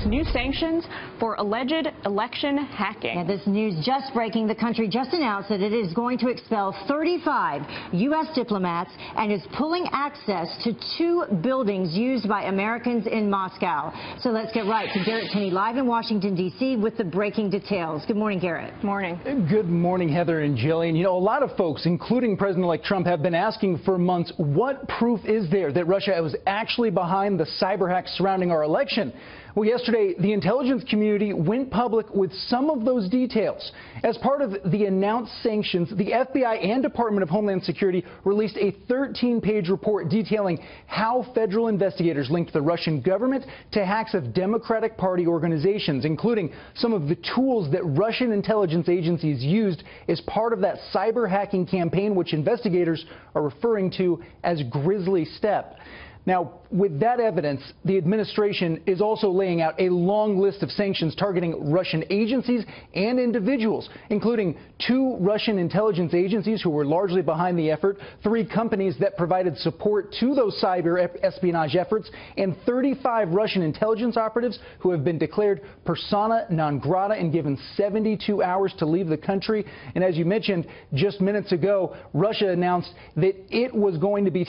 new sanctions for alleged election hacking. Yeah, this news just breaking. The country just announced that it is going to expel 35 U.S. diplomats and is pulling access to 2 buildings used by Americans in Moscow. So let's get right to Garrett Tenney live in Washington, D.C. with the breaking details. Good morning, Garrett. Morning. Good morning, Heather and Jillian. You know, a lot of folks, including President-elect Trump, have been asking for months, what proof is there that Russia was actually behind the cyber hacks surrounding our election? Well, yesterday, the intelligence community went public with some of those details. As part of the announced sanctions, the FBI and Department of Homeland Security released a 13-page report detailing how federal investigators linked the Russian government to hacks of Democratic Party organizations, including some of the tools that Russian intelligence agencies used as part of that cyber hacking campaign, which investigators are referring to as Grisly Step. Now, with that evidence, the administration is also laying out a long list of sanctions targeting Russian agencies and individuals, including 2 Russian intelligence agencies who were largely behind the effort, 3 companies that provided support to those cyber espionage efforts, and 35 Russian intelligence operatives who have been declared persona non grata and given 72 hours to leave the country. And as you mentioned just minutes ago, Russia announced that it was going to be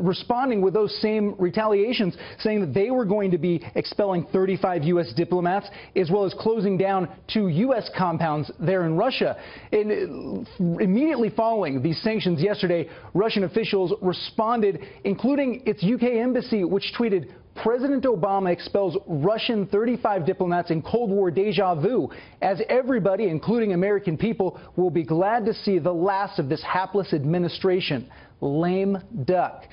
responding with those same retaliations, saying that they were going to be expelling 35 U.S. diplomats, as well as closing down 2 U.S. compounds there in Russia. And immediately following these sanctions yesterday, Russian officials responded, including its UK embassy, which tweeted, "President Obama expels Russian 35 diplomats in Cold War deja vu, as everybody, including American people, will be glad to see the last of this hapless administration." Lame duck.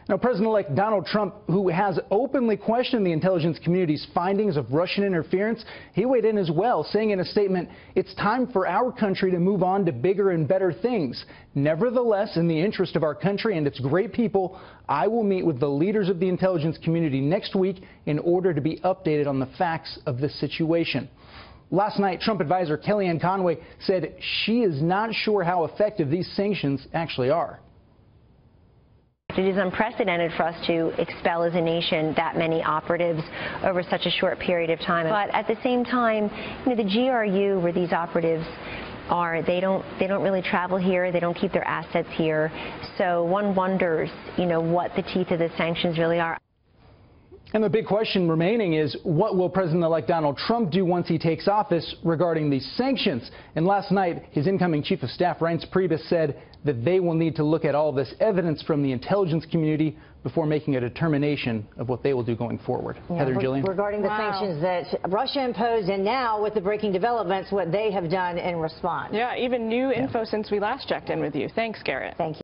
Now, President-elect Donald Trump, who has openly questioned the intelligence community's findings of Russian interference, he weighed in as well, saying in a statement, "It's time for our country to move on to bigger and better things. Nevertheless, in the interest of our country and its great people, I will meet with the leaders of the intelligence community next week in order to be updated on the facts of this situation." Last night, Trump advisor Kellyanne Conway said she is not sure how effective these sanctions actually are. It is unprecedented for us to expel as a nation that many operatives over such a short period of time. But at the same time, you know, the GRU, where these operatives are, they don't really travel here. They don't keep their assets here. So one wonders, you know, what the teeth of the sanctions really are. And the big question remaining is, what will President-elect Donald Trump do once he takes office regarding these sanctions? And last night, his incoming Chief of Staff, Reince Priebus, said that they will need to look at all this evidence from the intelligence community before making a determination of what they will do going forward. Yeah, Heather and Jillian. Regarding the sanctions that Russia imposed, and now with the breaking developments, what they have done in response. Yeah, even new info since we last checked in with you. Thanks, Garrett. Thank you.